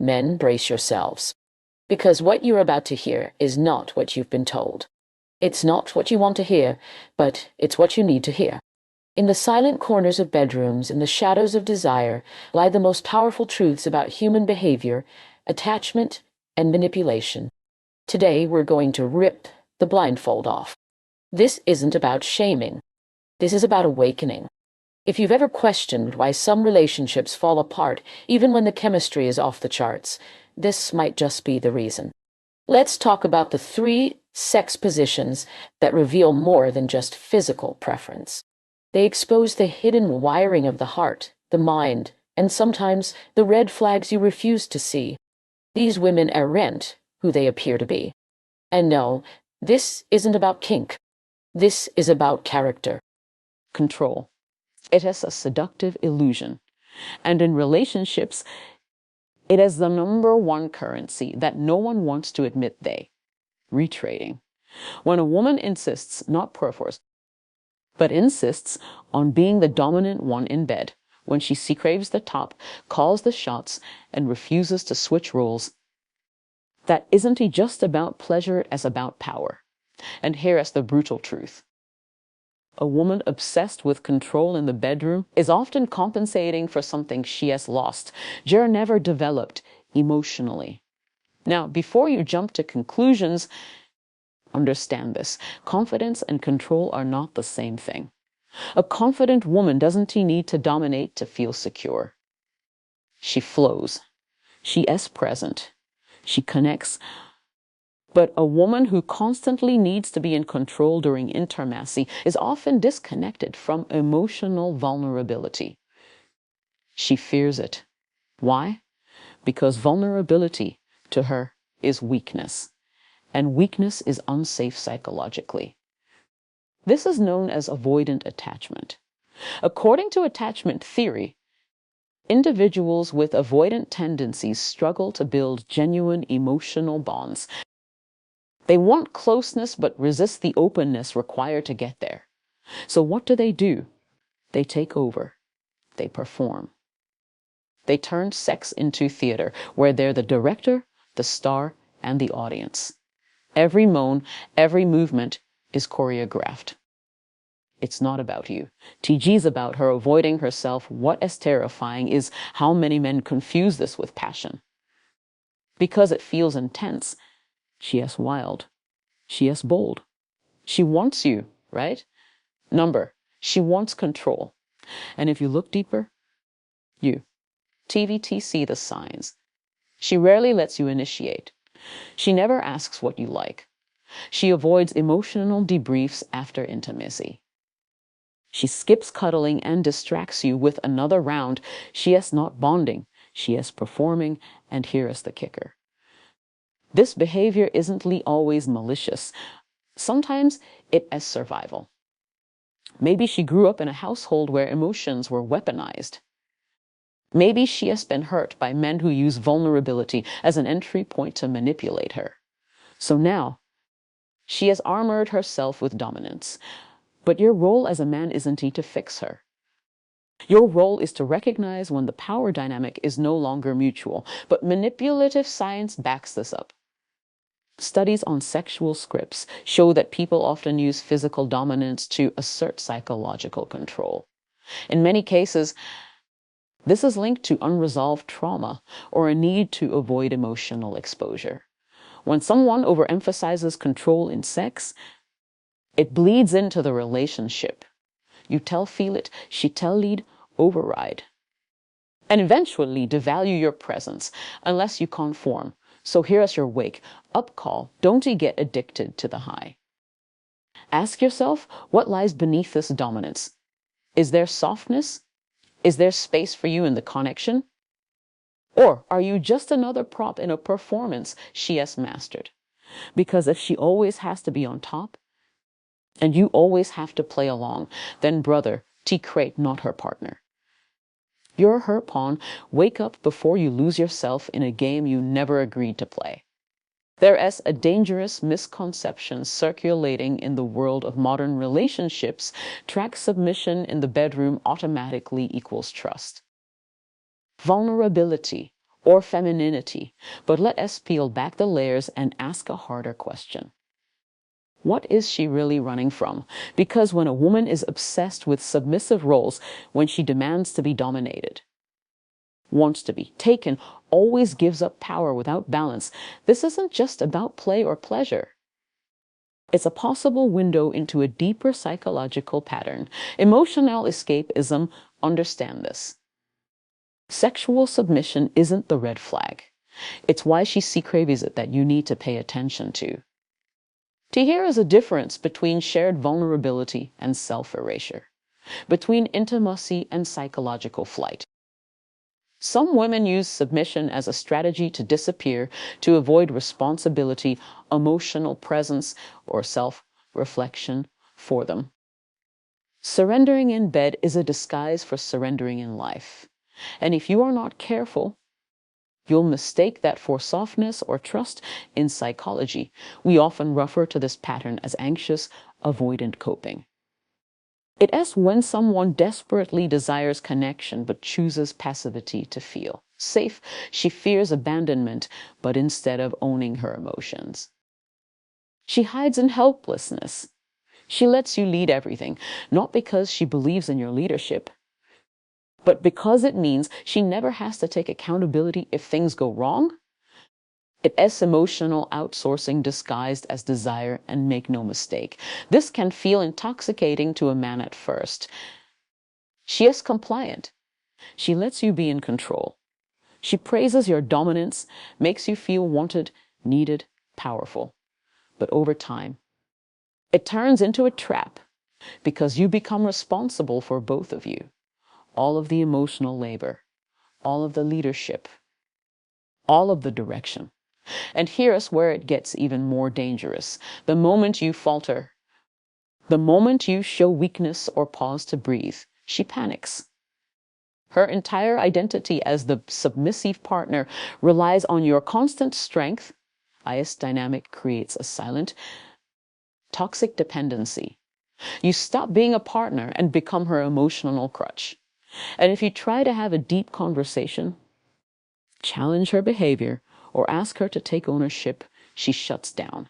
Men, brace yourselves. Because what you're about to hear is not what you've been told. It's not what you want to hear, but it's what you need to hear. In the silent corners of bedrooms, in the shadows of desire, lie the most powerful truths about human behavior, attachment, and manipulation. Today, we're going to rip the blindfold off. This isn't about shaming. This is about awakening. If you've ever questioned why some relationships fall apart, even when the chemistry is off the charts, this might just be the reason. Let's talk about the 3 sex positions that reveal more than just physical preference. They expose the hidden wiring of the heart, the mind, and sometimes the red flags you refuse to see. These women aren't who they appear to be. And no, this isn't about kink. This is about character. Control. It is a seductive illusion. And in relationships, it is the #1 currency that no one wants to admit retrading. When a woman insists, not perforce, but insists on being the dominant one in bed, when she craves the top, calls the shots, and refuses to switch roles, that isn't just about pleasure as about power. And here is the brutal truth. A woman obsessed with control in the bedroom is often compensating for something she has lost, never developed emotionally. Now, before you jump to conclusions, understand this. Confidence and control are not the same thing. A confident woman doesn't need to dominate to feel secure. She flows. She is present. She connects. But a woman who constantly needs to be in control during intimacy is often disconnected from emotional vulnerability. She fears it. Why? Because vulnerability to her is weakness, and weakness is unsafe psychologically. This is known as avoidant attachment. According to attachment theory, individuals with avoidant tendencies struggle to build genuine emotional bonds. They want closeness but resist the openness required to get there. So what do? They take over. They perform. They turn sex into theater, where they're the director, the star, and the audience. Every moan, every movement is choreographed. It's not about you. TG's about her avoiding herself. What is terrifying is how many men confuse this with passion. Because it feels intense, she is wild. She is bold. She wants you, right? She wants control. And if you look deeper, TVT see the signs. She rarely lets you initiate. She never asks what you like. She avoids emotional debriefs after intimacy. She skips cuddling and distracts you with another round. She is not bonding. She is performing, and here is the kicker. This behavior isn't always malicious. Sometimes it is survival. Maybe she grew up in a household where emotions were weaponized. Maybe she has been hurt by men who use vulnerability as an entry point to manipulate her. So now, she has armored herself with dominance. But your role as a man isn't to fix her. Your role is to recognize when the power dynamic is no longer mutual, but manipulative science backs this up. Studies on sexual scripts show that people often use physical dominance to assert psychological control. In many cases, this is linked to unresolved trauma or a need to avoid emotional exposure. When someone overemphasizes control in sex, it bleeds into the relationship. You tell, feel it, she tell, lead, override. And eventually devalue your presence unless you conform. So here is your wake up call. Don't get addicted to the high. Ask yourself, what lies beneath this dominance? Is there softness? Is there space for you in the connection? Or are you just another prop in a performance she has mastered? Because if she always has to be on top, and you always have to play along, then brother, T-crate, not her partner. You're her pawn. Wake up before you lose yourself in a game you never agreed to play. There is a dangerous misconception circulating in the world of modern relationships. Track submission in the bedroom automatically equals trust. Vulnerability, or femininity, but let us peel back the layers and ask a harder question. What is she really running from? Because when a woman is obsessed with submissive roles, when she demands to be dominated, wants to be taken, always gives up power without balance, this isn't just about play or pleasure. It's a possible window into a deeper psychological pattern. Emotional escapism, understand this. Sexual submission isn't the red flag. It's why she craves it that you need to pay attention to. Here is a difference between shared vulnerability and self-erasure, between intimacy and psychological flight. Some women use submission as a strategy to disappear, to avoid responsibility, emotional presence, or self-reflection for them. Surrendering in bed is a disguise for surrendering in life. And if you are not careful, you'll mistake that for softness or trust. In psychology, we often refer to this pattern as anxious, avoidant coping. It is when someone desperately desires connection but chooses passivity to feel safe. She fears abandonment, but instead of owning her emotions, she hides in helplessness. She lets you lead everything, not because she believes in your leadership, but because it means she never has to take accountability if things go wrong. It is emotional outsourcing disguised as desire, and make no mistake, this can feel intoxicating to a man at first. She is compliant. She lets you be in control. She praises your dominance, makes you feel wanted, needed, powerful. But over time, it turns into a trap because you become responsible for both of you. All of the emotional labor, all of the leadership, all of the direction. And here's where it gets even more dangerous. The moment you falter, the moment you show weakness or pause to breathe, she panics. Her entire identity as the submissive partner relies on your constant strength. IS dynamic creates a silent, toxic dependency. You stop being a partner and become her emotional crutch. And if you try to have a deep conversation, challenge her behavior, or ask her to take ownership, she shuts down.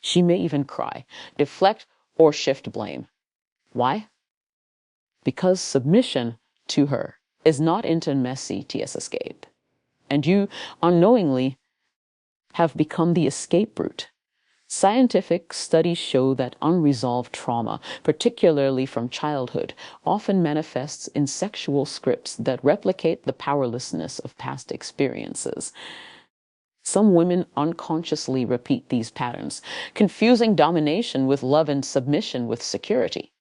She may even cry, deflect, or shift blame. Why? Because submission to her is not intimacy, TS escape. And you, unknowingly, have become the escape route. Scientific studies show that unresolved trauma, particularly from childhood, often manifests in sexual scripts that replicate the powerlessness of past experiences. Some women unconsciously repeat these patterns, confusing domination with love and submission with security.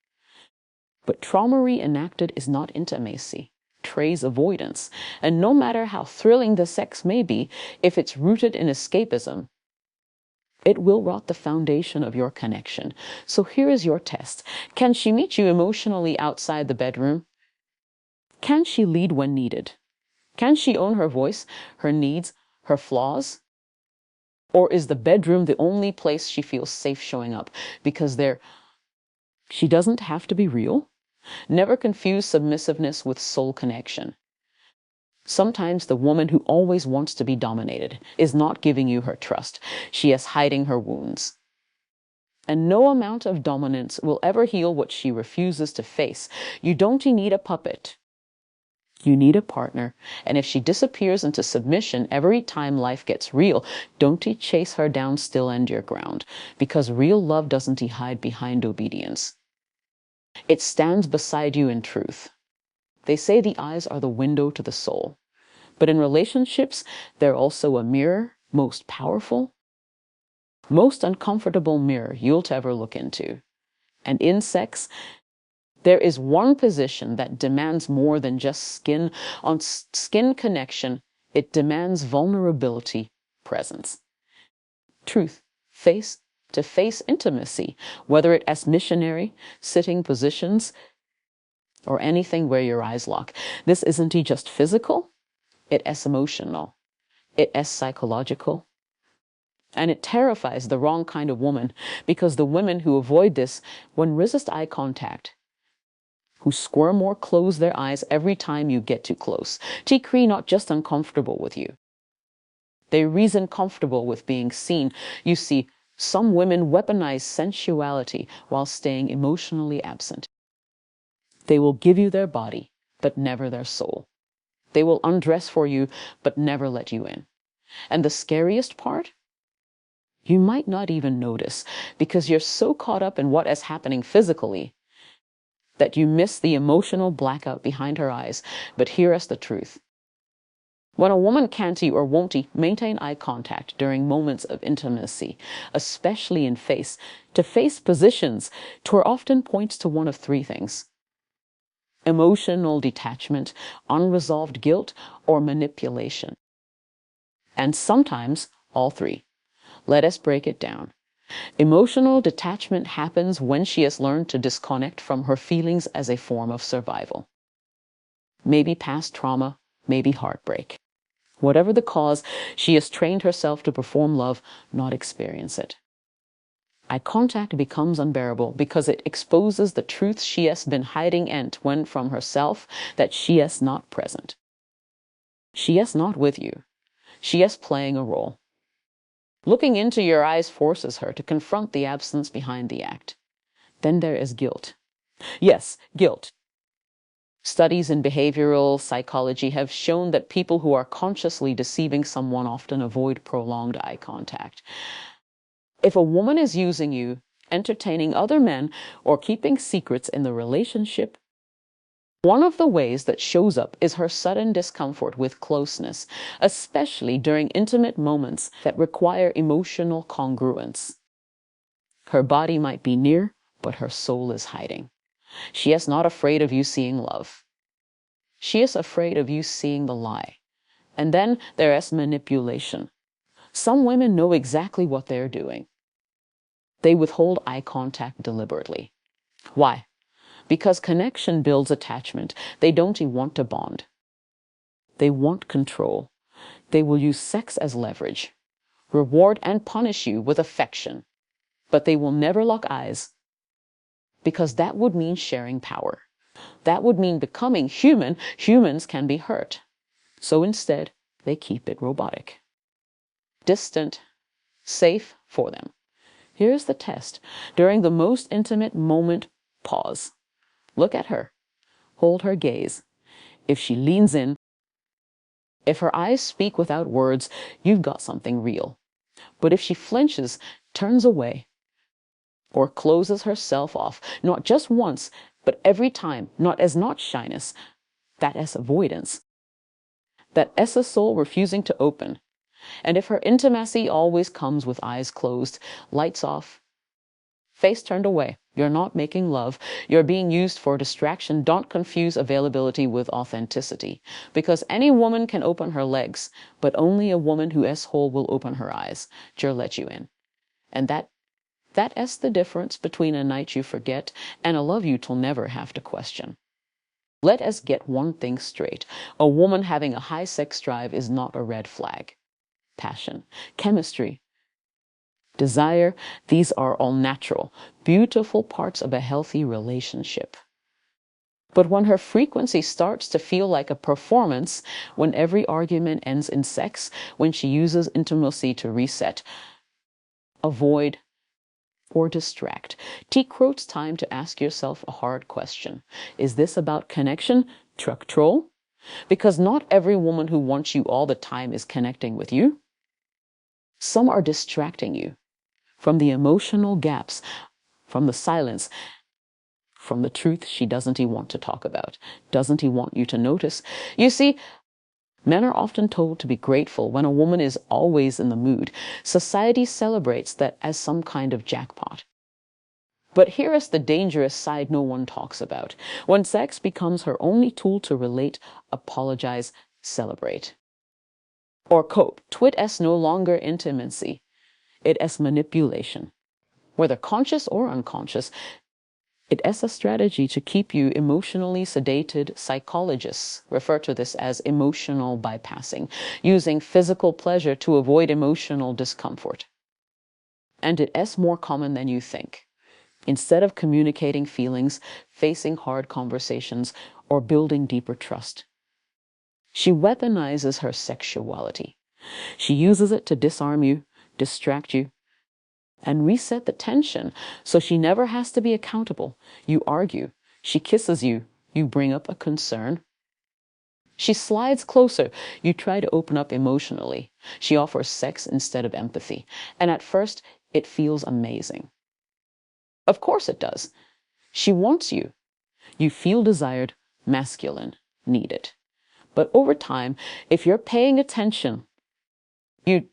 But trauma reenacted is not intimacy, trays avoidance, and no matter how thrilling the sex may be, if it's rooted in escapism, it will rot the foundation of your connection. So here is your test. Can she meet you emotionally outside the bedroom? Can she lead when needed? Can she own her voice, her needs, her flaws? Or is the bedroom the only place she feels safe showing up? Because she doesn't have to be real. Never confuse submissiveness with soul connection. Sometimes the woman who always wants to be dominated is not giving you her trust. She is hiding her wounds. And no amount of dominance will ever heal what she refuses to face. You don't need a puppet. You need a partner. And if she disappears into submission every time life gets real, don't chase her down, still end your ground. Because real love doesn't hide behind obedience. It stands beside you in truth. They say the eyes are the window to the soul. But in relationships, they're also a mirror, most powerful, most uncomfortable mirror you'll ever look into. And in sex, there is one position that demands more than just skin on skin connection. It demands vulnerability, presence, truth, face-to-face intimacy, whether it as missionary, sitting positions, or anything where your eyes lock. This isn't just physical, it is emotional, it is psychological. And it terrifies the wrong kind of woman, because the women who avoid this, when resist eye contact, who squirm or close their eyes every time you get too close, not just uncomfortable with you, They reason comfortable with being seen. You see, some women weaponize sensuality while staying emotionally absent. They will give you their body, but never their soul. They will undress for you, but never let you in. And the scariest part? You might not even notice because you're so caught up in what is happening physically that you miss the emotional blackout behind her eyes. But here is the truth. When a woman can't or won't maintain eye contact during moments of intimacy, especially in face-to-face positions, Tor often points to one of three things: emotional detachment, unresolved guilt, or manipulation. And sometimes all three. Let us break it down. Emotional detachment happens when she has learned to disconnect from her feelings as a form of survival. Maybe past trauma, maybe heartbreak. Whatever the cause, she has trained herself to perform love, not experience it. Eye contact becomes unbearable because it exposes the truth she has been hiding and when from herself, that she is not present. She is not with you. She is playing a role. Looking into your eyes forces her to confront the absence behind the act. Then there is guilt. Yes, guilt. Studies in behavioral psychology have shown that people who are consciously deceiving someone often avoid prolonged eye contact. If a woman is using you, entertaining other men, or keeping secrets in the relationship, one of the ways that shows up is her sudden discomfort with closeness, especially during intimate moments that require emotional congruence. Her body might be near, but her soul is hiding. She is not afraid of you seeing love. She is afraid of you seeing the lie. And then there is manipulation. Some women know exactly what they're doing. They withhold eye contact deliberately. Why? Because connection builds attachment. They don't want to bond. They want control. They will use sex as leverage, reward and punish you with affection. But they will never lock eyes because that would mean sharing power. That would mean becoming human. Humans can be hurt. So instead, they keep it robotic. Distant, safe for them. Here's the test. During the most intimate moment, pause. Look at her. Hold her gaze. If she leans in, if her eyes speak without words, you've got something real. But if she flinches, turns away, or closes herself off, not just once, but every time, not as not shyness, that as avoidance, that as a soul refusing to open. And if her intimacy always comes with eyes closed, lights off, face turned away, you're not making love. You're being used for distraction. Don't confuse availability with authenticity. Because any woman can open her legs, but only a woman who is whole will open her eyes. She'll let you in. And that is the difference between a night you forget and a love you'll never have to question. Let us get one thing straight. A woman having a high sex drive is not a red flag. Passion, chemistry, desire, these are all natural, beautiful parts of a healthy relationship. But when her frequency starts to feel like a performance, when every argument ends in sex, when she uses intimacy to reset, avoid, or distract, take time to ask yourself a hard question. Is this about connection, truck troll? Because not every woman who wants you all the time is connecting with you. Some are distracting you from the emotional gaps, from the silence, from the truth she doesn't want to talk about, doesn't want you to notice. You see, men are often told to be grateful when a woman is always in the mood. Society celebrates that as some kind of jackpot. But here is the dangerous side no one talks about. When sex becomes her only tool to relate, apologize, celebrate, or cope, twit as no longer intimacy. It is manipulation. Whether conscious or unconscious, it is a strategy to keep you emotionally sedated. Psychologists refer to this as emotional bypassing, using physical pleasure to avoid emotional discomfort. And it is more common than you think. Instead of communicating feelings, facing hard conversations, or building deeper trust, she weaponizes her sexuality. She uses it to disarm you, distract you, and reset the tension so she never has to be accountable. You argue. She kisses you. You bring up a concern. She slides closer. You try to open up emotionally. She offers sex instead of empathy. And at first, it feels amazing. Of course it does. She wants you. You feel desired, masculine, needed. But over time, if you're paying attention, you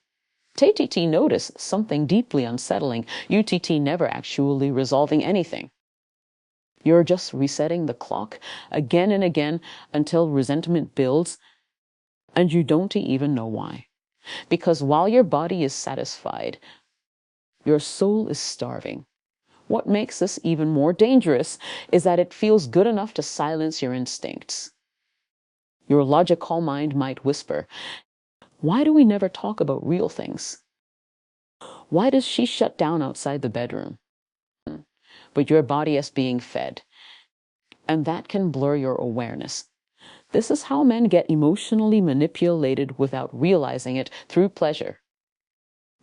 TTT notice something deeply unsettling. UTT never actually resolving anything. You're just resetting the clock again and again until resentment builds, and you don't even know why. Because while your body is satisfied, your soul is starving. What makes this even more dangerous is that it feels good enough to silence your instincts. Your logical mind might whisper, "Why do we never talk about real things? Why does she shut down outside the bedroom?" But your body is being fed, and that can blur your awareness. This is how men get emotionally manipulated without realizing it through pleasure.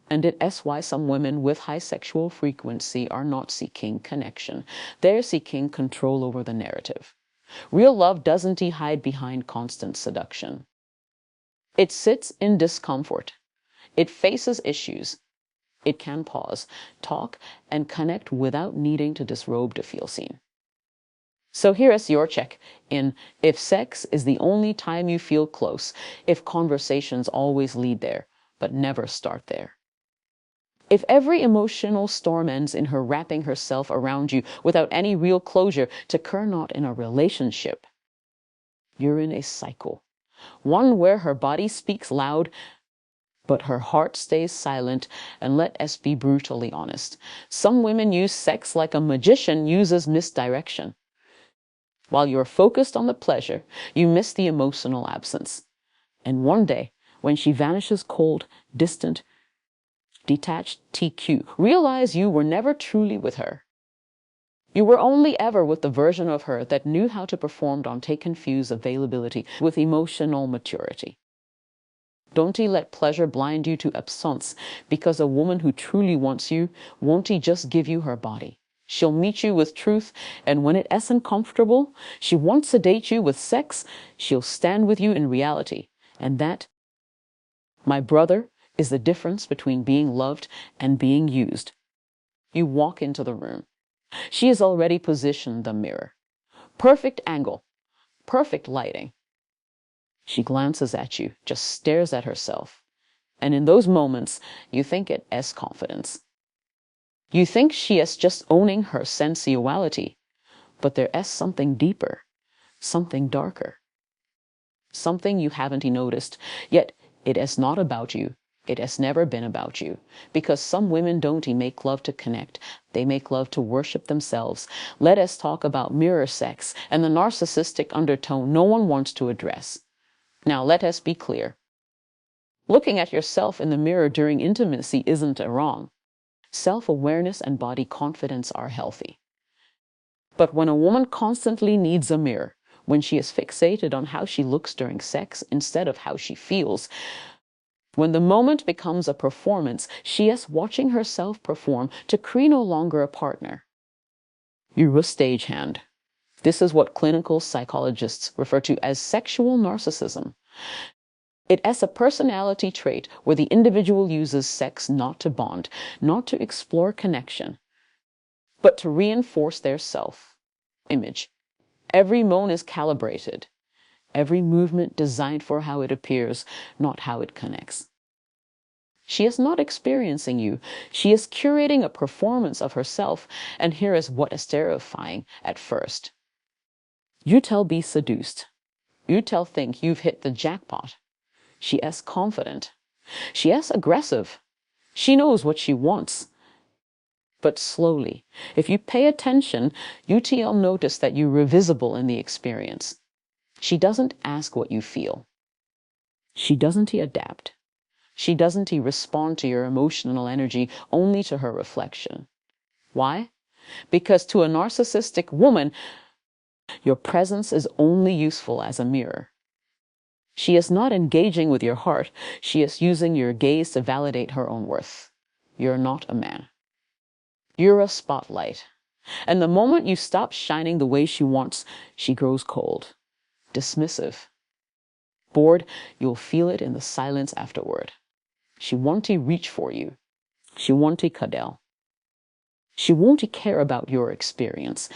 And it is why some women with high sexual frequency are not seeking connection. They're seeking control over the narrative. Real love doesn't hide behind constant seduction. It sits in discomfort. It faces issues. It can pause, talk, and connect without needing to disrobe to feel seen. So here is your check in if sex is the only time you feel close, if conversations always lead there, but never start there. If every emotional storm ends in her wrapping herself around you without any real closure to occur not in a relationship, you're in a cycle. One where her body speaks loud, but her heart stays silent. And let us be brutally honest. Some women use sex like a magician uses misdirection. While you're focused on the pleasure, you miss the emotional absence. And one day, when she vanishes cold, distant, detached TQ, realize you were never truly with her. You were only ever with the version of her that knew how to perform on take confuse availability with emotional maturity. Don't let pleasure blind you to absence, because a woman who truly wants you won't just give you her body. She'll meet you with truth, and when it isn't comfortable, she won't sedate you with sex. She'll stand with you in reality. And that, my brother, is the difference between being loved and being used. You walk into the room. She has already positioned the mirror. Perfect angle, perfect lighting. She glances at you, just stares at herself. And in those moments, you think it as confidence. You think she is just owning her sensuality, but there is something deeper, something darker, something you haven't noticed. Yet it is not about you. It has never been about you, because some women don't make love to connect. They make love to worship themselves. Let us talk about mirror sex and the narcissistic undertone no one wants to address. Now let us be clear. Looking at yourself in the mirror during intimacy isn't wrong. Self-awareness and body confidence are healthy. But when a woman constantly needs a mirror, when she is fixated on how she looks during sex instead of how she feels, when the moment becomes a performance, she is watching herself perform to create no longer a partner. You're a stagehand. This is what clinical psychologists refer to as sexual narcissism. It is a personality trait where the individual uses sex not to bond, not to explore connection, but to reinforce their self-image. Every moan is calibrated. Every movement designed for how it appears, not how it connects. She is not experiencing you. She is curating a performance of herself. And here is what is terrifying at first. You tell be seduced. You tell think you've hit the jackpot. She is confident. She is aggressive. She knows what she wants. But slowly, if you pay attention, you'll notice that you're visible in the experience. She doesn't ask what you feel. She doesn't adapt. She doesn't respond to your emotional energy, only to her reflection. Why? Because to a narcissistic woman, your presence is only useful as a mirror. She is not engaging with your heart. She is using your gaze to validate her own worth. You're not a man. You're a spotlight. And the moment you stop shining the way she wants, she grows cold, dismissive, bored. You'll feel it in the silence afterward. She won't reach for you. She won't cuddle. She won't care about your experience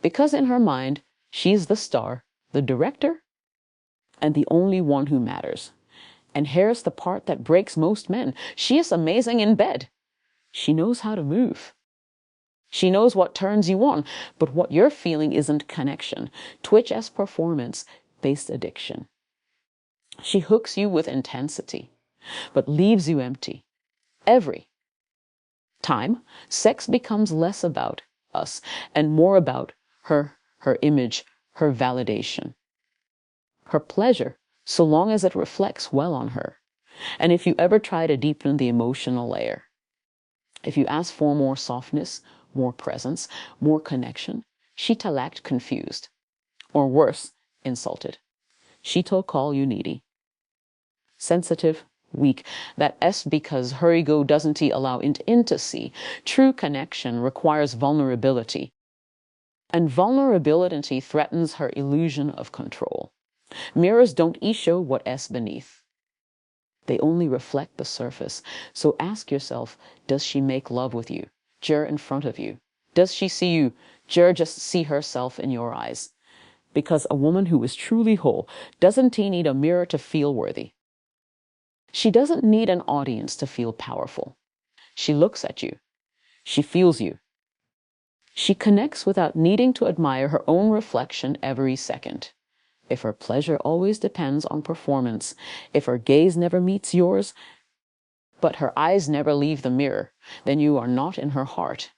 because in her mind, she's the star, the director, and the only one who matters. And here's the part that breaks most men. She is amazing in bed. She knows how to move. She knows what turns you on, but what you're feeling isn't connection. Twitch as performance-based addiction. She hooks you with intensity, but leaves you empty. Every time, sex becomes less about us and more about her image, her validation, her pleasure, so long as it reflects well on her. And if you ever try to deepen the emotional layer, if you ask for more softness, more presence, more connection, she'll act confused, or worse, insulted. She'll call you needy, sensitive, weak. That S because her ego doesn't allow intimacy. True connection requires vulnerability, and vulnerability threatens her illusion of control. Mirrors don't show what S beneath. They only reflect the surface. So ask yourself, does she make love with you? In front of you? Does she see you? Just see herself in your eyes. Because a woman who is truly whole doesn't need a mirror to feel worthy. She doesn't need an audience to feel powerful. She looks at you. She feels you. She connects without needing to admire her own reflection every second. If her pleasure always depends on performance, if her gaze never meets yours, but her eyes never leave the mirror, then you are not in her heart.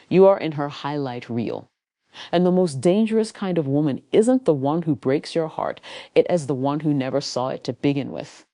You are in her highlight reel. And the most dangerous kind of woman isn't the one who breaks your heart. It is the one who never saw it to begin with.